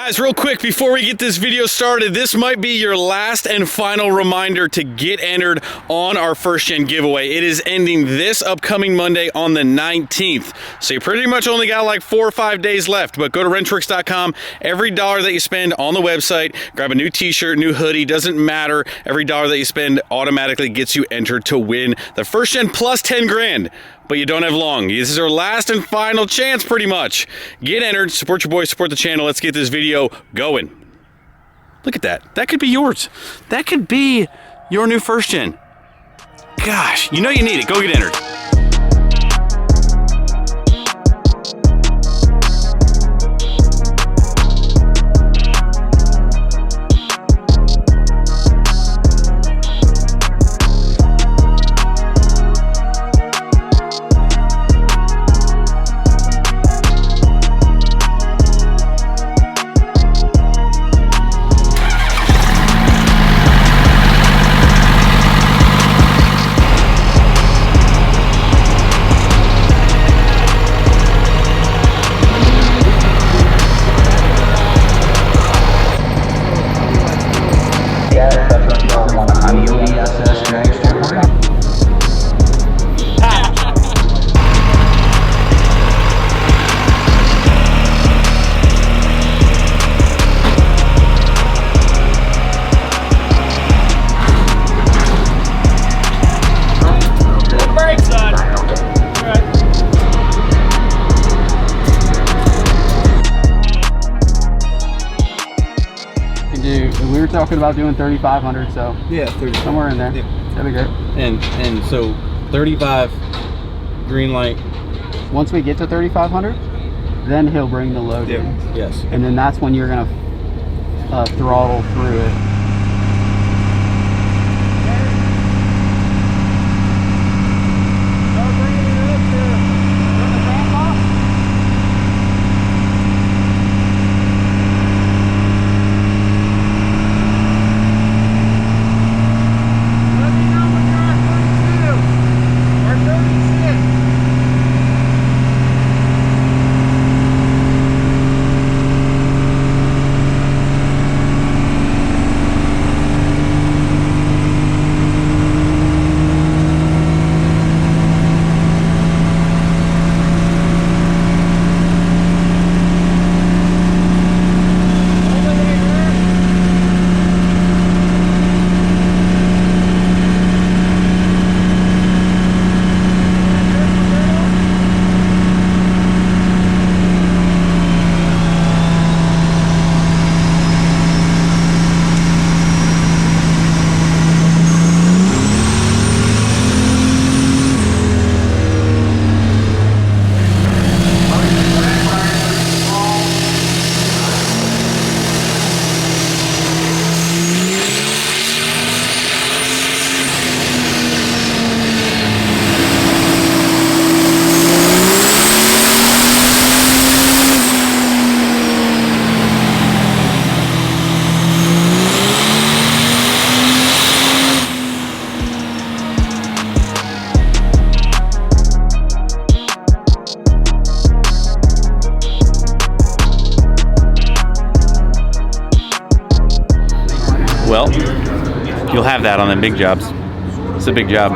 Guys, real quick before we get this video started, this might be your last and final reminder to get entered on our first gen giveaway. It is ending this upcoming Monday on the 19th. So you pretty much only got like 4 or 5 days left, but go to wrenchworks.com. Every dollar that you spend on the website, grab a new t-shirt, new hoodie, doesn't matter. Every dollar that you spend automatically gets you entered to win the first gen plus 10 grand. But you don't have long. This is our last and final chance, pretty much. Get entered, support your boys, support the channel. Let's get this video going. Look at that. That could be yours. That could be your new first gen. Gosh, you know you need it. Go get entered. We were talking about doing 3,500, so yeah, 30. Somewhere in there. Yeah. That'd be great. And so 35 green light. Once we get to 3,500, then he'll bring the load in. Yes. And then that's when you're gonna throttle through it. Well, you'll have that on the big jobs. It's a big job.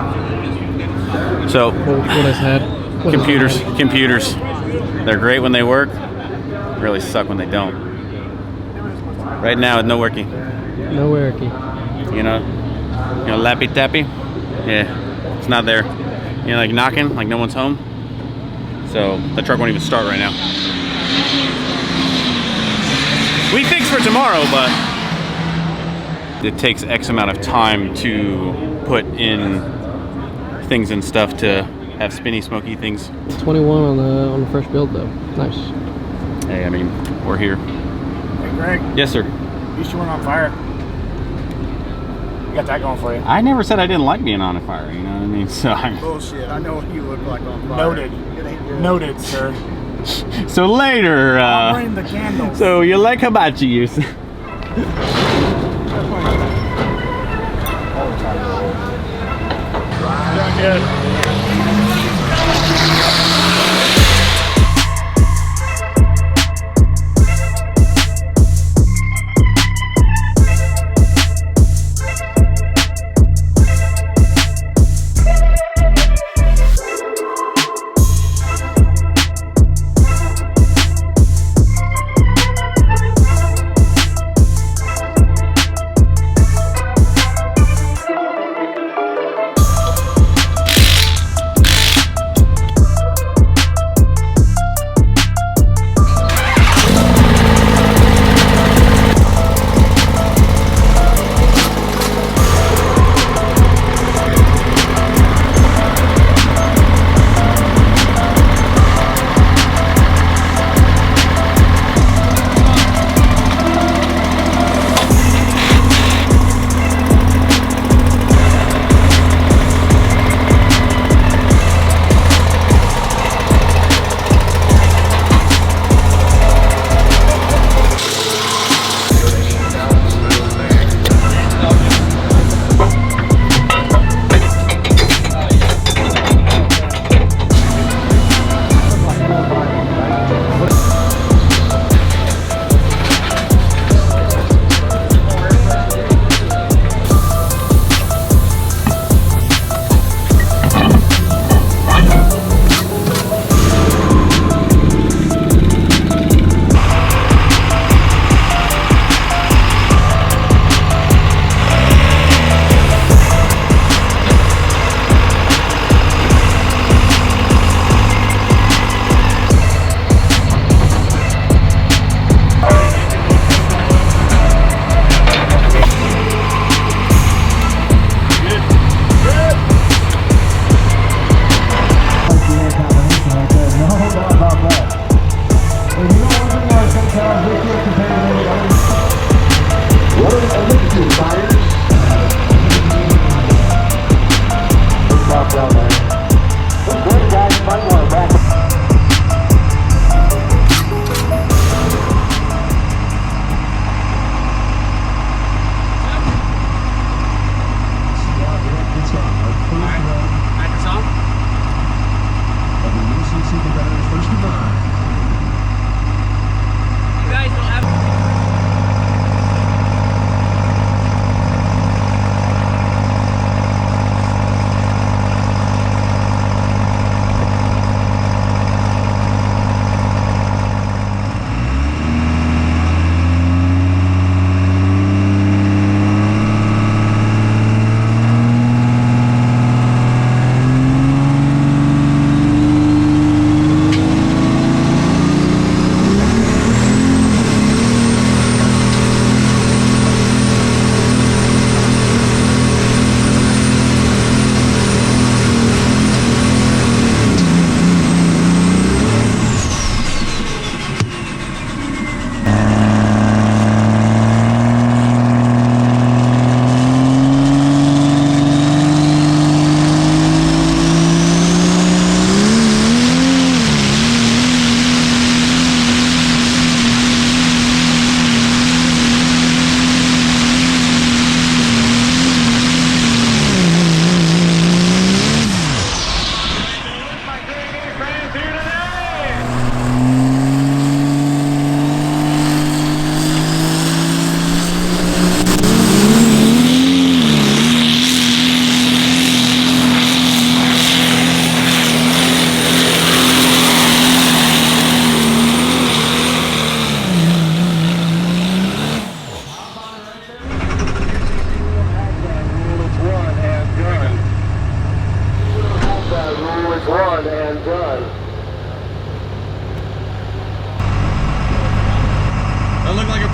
So, what is that? Computers. They're great when they work. Really suck when they don't. Right now, no working. No working. You know, lappy tappy. Yeah, it's not there. You know, like knocking, like no one's home. So the truck won't even start right now. We fix for tomorrow, but it takes X amount of time to put in things and stuff to have spinny, smoky things. 21 on the fresh build though. Nice. Hey, I mean, we're here. Hey Greg. Yes, sir. You sure weren't on fire? You got that going for you. I never said I didn't like being on a fire, you know what I mean? So bullshit. I know what you look like on fire. Noted, sir. So later, I'll bring the candles. So you like hibachi use? Good.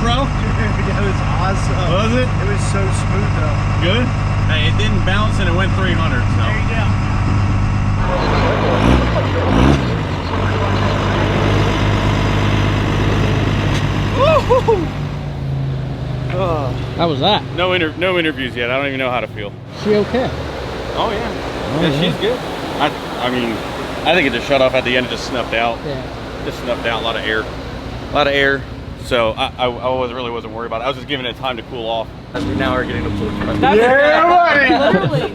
bro? That was awesome. Was it? It was so smooth though. Good? Hey, it didn't bounce and it went 300, so. There you go. How was that? No interviews yet. I don't even know how to feel. She okay? Oh yeah. Yeah, she's good. I mean, I think it just shut off at the end. It just snuffed out. Yeah. Just snuffed out. A lot of air. A lot of air. So I really wasn't worried about it. I was just giving it time to cool off. As we now are getting to full truck.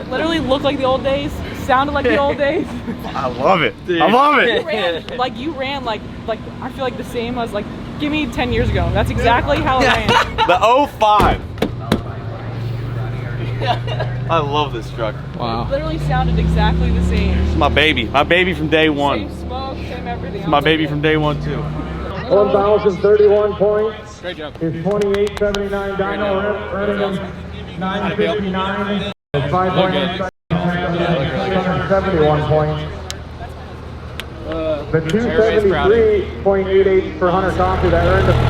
Literally looked like the old days, sounded like the old days. I love it. Dude. I love it. You ran like I feel like the same as like give me 10 years ago. That's exactly how it ran. The 05. I love this truck. Wow. It literally sounded exactly the same. It's my baby. My baby from day one. Same smoke, same everything. It's my baby from day one too. 1,031 points. Great job. Is 2879 Dyno Rip, earning him 959. 5.8 671 points. The 273.88 for Hunter Coffey that earned him.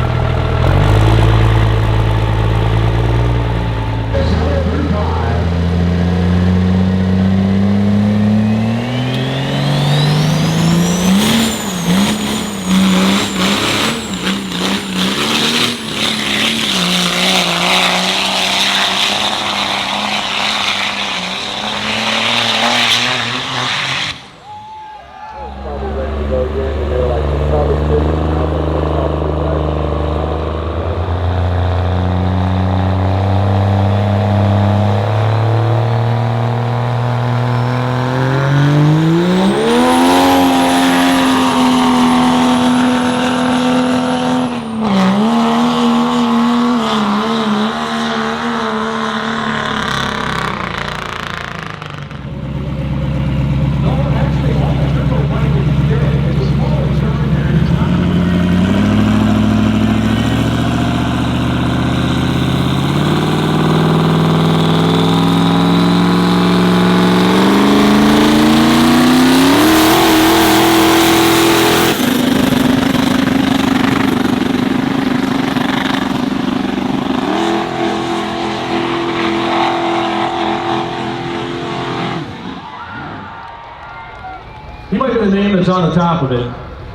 He might be the name that's on the top of it,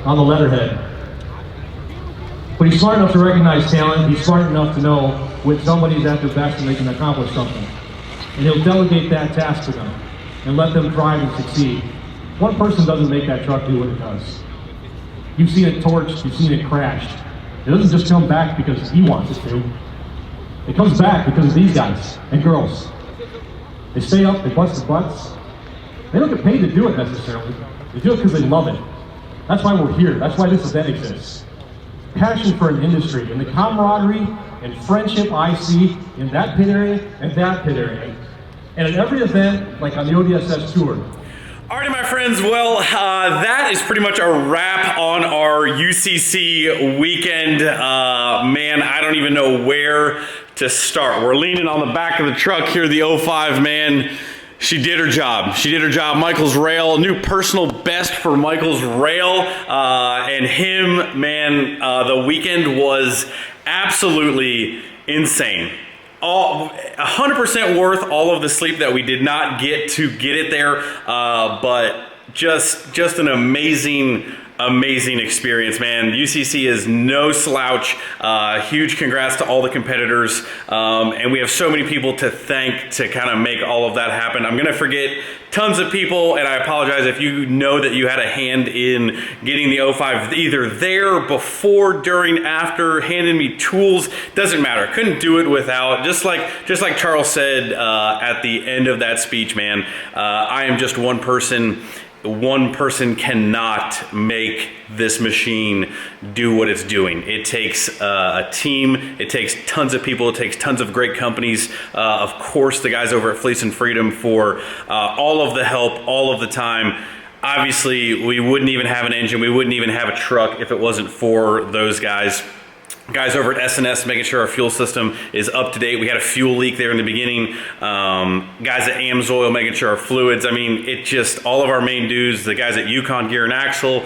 on the letterhead. But he's smart enough to recognize talent. He's smart enough to know when somebody's at their best and they can accomplish something. And he'll delegate that task to them and let them thrive and succeed. One person doesn't make that truck do what it does. You've seen it torched, you've seen it crashed. It doesn't just come back because he wants it to. It comes back because of these guys and girls. They stay up, they bust their butts. They don't get paid to do it necessarily. They do it because they love it. That's why we're here. That's why this event exists. Passion for an industry and the camaraderie and friendship I see in that pit area and that pit area. And at every event, like on the ODSS tour. Alrighty, my friends, well, that is pretty much a wrap on our UCC weekend. Man, I don't even know where to start. We're leaning on the back of the truck here, the 05, man. She did her job. She did her job. Michael's rail, new personal best for Michael's rail. And him, man, the weekend was absolutely insane. 100% worth all of the sleep that we did not get to get it there. But just an amazing experience, man. UCC is no slouch. Huge congrats to all the competitors. And we have so many people to thank to kind of make all of that happen. I'm gonna forget tons of people, and I apologize if you know that you had a hand in getting the 05 either there, before, during, after, handing me tools. Doesn't matter. Couldn't do it without. Just like Charles said at the end of that speech, man. I am just one person. One person cannot make this machine do what it's doing. It takes a team, it takes tons of people, it takes tons of great companies. Of course, the guys over at Fleece and Freedom for all of the help, all of the time. Obviously, we wouldn't even have an engine, we wouldn't even have a truck if it wasn't for those guys. guys over at S&S making sure our fuel system is up to date. We had a fuel leak there in the beginning. Guys at AMSOIL making sure our fluids, I mean, it just, all of our main dudes, the guys at Yukon Gear and Axle,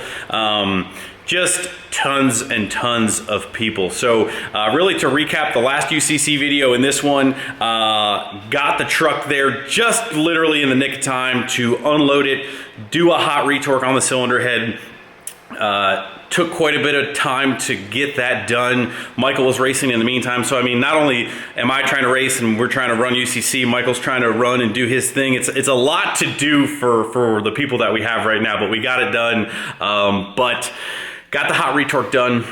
just tons and tons of people. So really to recap the last UCC video and this one, got the truck there just literally in the nick of time to unload it, do a hot retorque on the cylinder head. Took quite a bit of time to get that done. Michael was racing in the meantime. So, I mean, not only am I trying to race and we're trying to run UCC, Michael's trying to run and do his thing. It's a lot to do for the people that we have right now, but we got it done. But got the hot retorque done.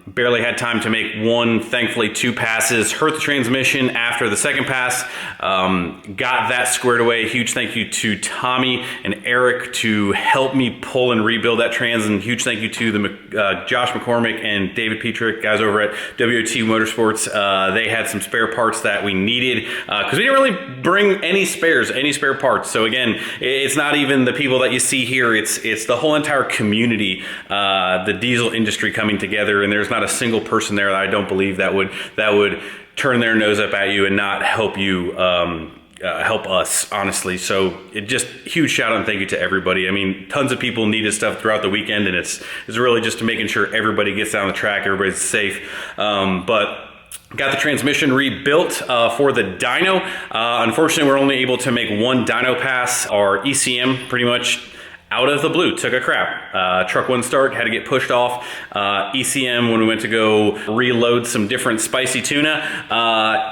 Barely had time to make one, thankfully 2 passes, hurt the transmission after the second pass, got that squared away. Huge thank you to Tommy and Eric to help me pull and rebuild that trans, and huge thank you to the Josh McCormick and David Petrick, guys over at WOT Motorsports. They had some spare parts that we needed, because we didn't really bring any spare parts. So again, it's not even the people that you see here, it's the whole entire community, the diesel industry coming together, and there's not a single person there that I don't believe that would turn their nose up at you and not help you, help us, honestly. So it just huge shout out and thank you to everybody. I mean, tons of people needed stuff throughout the weekend, and it's really just to making sure everybody gets down the track, everybody's safe. But got the transmission rebuilt for the dyno. Unfortunately, we're only able to make one dyno pass. Our ECM pretty much out of the blue took a crap. Truck wouldn't start, had to get pushed off. ECM, when we went to go reload some different spicy tuna,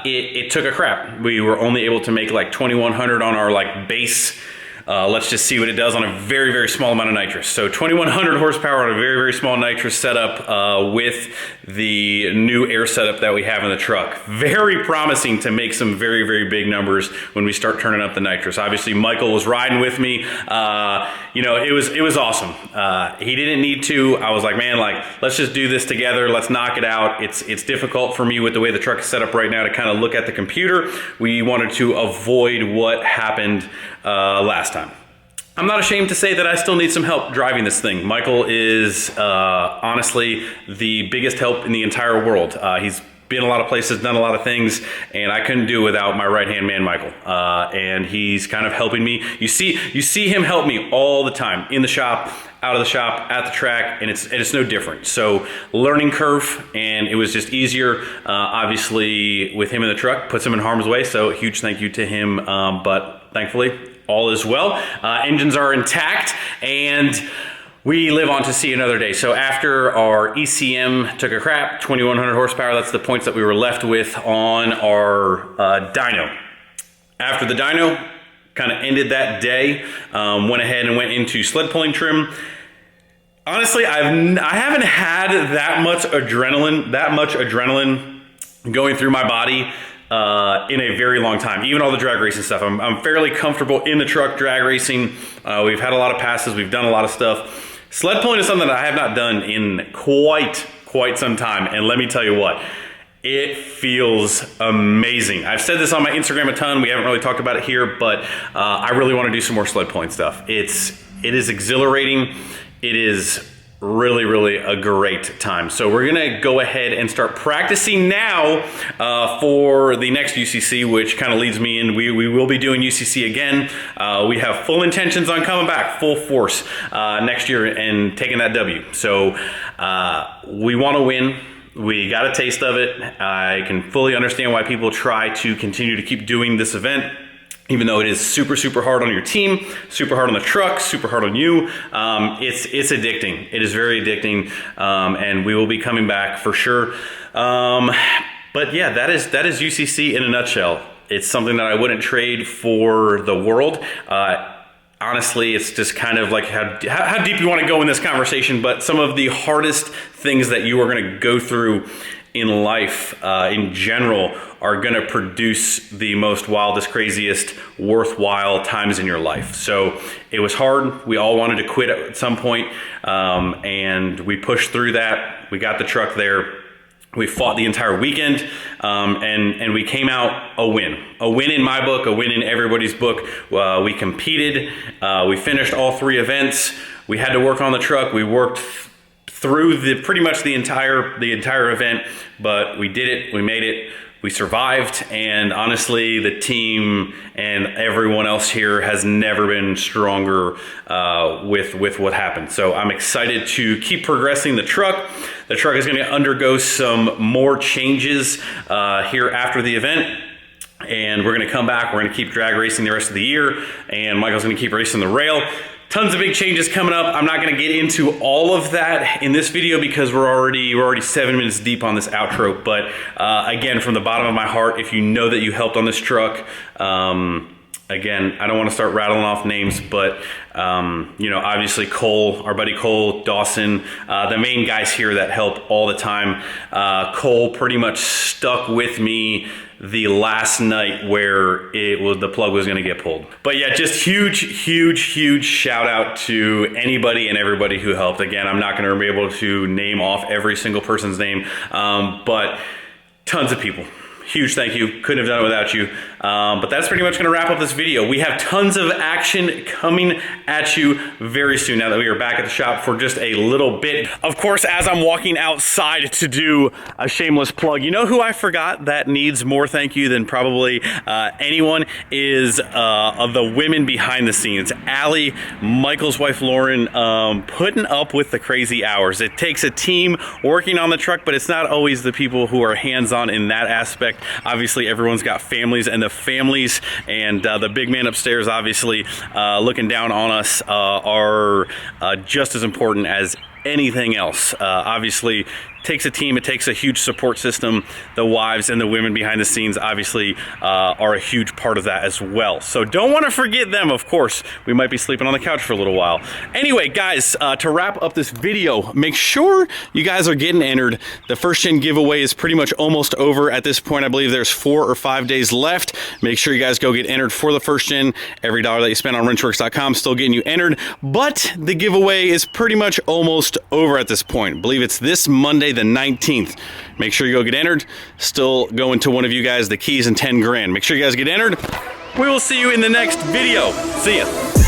it took a crap. We were only able to make like 2100 on our like base. Let's just see what it does on a very, very small amount of nitrous. So 2100 horsepower on a very, very small nitrous setup with the new air setup that we have in the truck. Very promising to make some very, very big numbers when we start turning up the nitrous. Obviously, Michael was riding with me. You know, it was awesome. He didn't need to. I was like, man, like, let's just do this together. Let's knock it out. It's difficult for me with the way the truck is set up right now to kind of look at the computer. We wanted to avoid what happened last time. I'm not ashamed to say that I still need some help driving this thing. Michael is honestly the biggest help in the entire world. He's been a lot of places, done a lot of things, and I couldn't do without my right-hand man, Michael. And he's kind of helping me. You see him help me all the time, in the shop, out of the shop, at the track, and it's no different. So learning curve, and it was just easier, obviously, with him in the truck, puts him in harm's way, so huge thank you to him, but thankfully, all is well. Engines are intact, and we live on to see another day. So after our ECM took a crap, 2100 horsepower, that's the points that we were left with on our dyno. After the dyno, kind of ended that day, went ahead and went into sled pulling trim. Honestly, I haven't had that much adrenaline going through my body in a very long time. Even all the drag racing stuff, I'm fairly comfortable in the truck drag racing. We've had a lot of passes, we've done a lot of stuff. Sled pulling is something that I have not done in quite some time, and let me tell you what, it feels amazing. I've said this on my Instagram a ton. We haven't really talked about it here, but I really want to do some more sled pulling stuff. It is exhilarating. It is really a great time. So we're gonna go ahead and start practicing now for the next UCC, which kind of leads me in. We will be doing UCC again. We have full intentions on coming back full force next year and taking that W. So we want to win. We got a taste of it. I can fully understand why people try to continue to keep doing this event, even though it is super hard on your team, super hard on the truck, super hard on you. It's addicting. It is very addicting, and we will be coming back for sure. But yeah, that is UCC in a nutshell. It's something that I wouldn't trade for the world. Honestly, it's just kind of like how deep you want to go in this conversation, but some of the hardest things that you are going to go through in life in general are going to produce the most wildest, craziest, worthwhile times in your life. So it was hard. We all wanted to quit at some point, and we pushed through that. We got the truck there. We fought the entire weekend, and we came out a win. A win in my book, a win in everybody's book. We competed. We finished all 3 events. We had to work on the truck. We worked through pretty much the entire event, but we did it, we made it, we survived, and honestly, the team and everyone else here has never been stronger with what happened. So I'm excited to keep progressing the truck. The truck is gonna undergo some more changes here after the event. And we're gonna come back, we're gonna keep drag racing the rest of the year, and Michael's gonna keep racing the rail. Tons of big changes coming up. I'm not gonna get into all of that in this video because we're already 7 minutes deep on this outro. But again, from the bottom of my heart, if you know that you helped on this truck, again, I don't want to start rattling off names, but you know, obviously Cole, our buddy Cole, Dawson, the main guys here that help all the time. Cole pretty much stuck with me the last night where the plug was going to get pulled. But yeah, just huge shout out to anybody and everybody who helped. Again, I'm not going to be able to name off every single person's name, but tons of people. Huge thank you. Couldn't have done it without you. But that's pretty much gonna wrap up this video. We have tons of action coming at you very soon now that we are back at the shop for just a little bit. Of course, as I'm walking outside to do a shameless plug, you know who I forgot that needs more thank you than probably anyone is of the women behind the scenes. Allie, Michael's wife Lauren, putting up with the crazy hours. It takes a team working on the truck, but it's not always the people who are hands-on in that aspect. Obviously, everyone's got families, and the families and the big man upstairs, obviously, looking down on us are just as important as anything else. Obviously, takes a team, it takes a huge support system. The wives and the women behind the scenes obviously are a huge part of that as well. So don't want to forget them, of course. We might be sleeping on the couch for a little while. Anyway, guys, to wrap up this video, make sure you guys are getting entered. The first gen giveaway is pretty much almost over at this point. I believe there's 4 or 5 days left. Make sure you guys go get entered for the first gen. Every dollar that you spend on wrenchworks.com still getting you entered, but the giveaway is pretty much almost over at this point. I believe it's this Monday, the 19th. Make sure you go get entered. Still going to one of you guys the keys and 10 grand. Make sure you guys get entered. We will see you in the next video. See ya.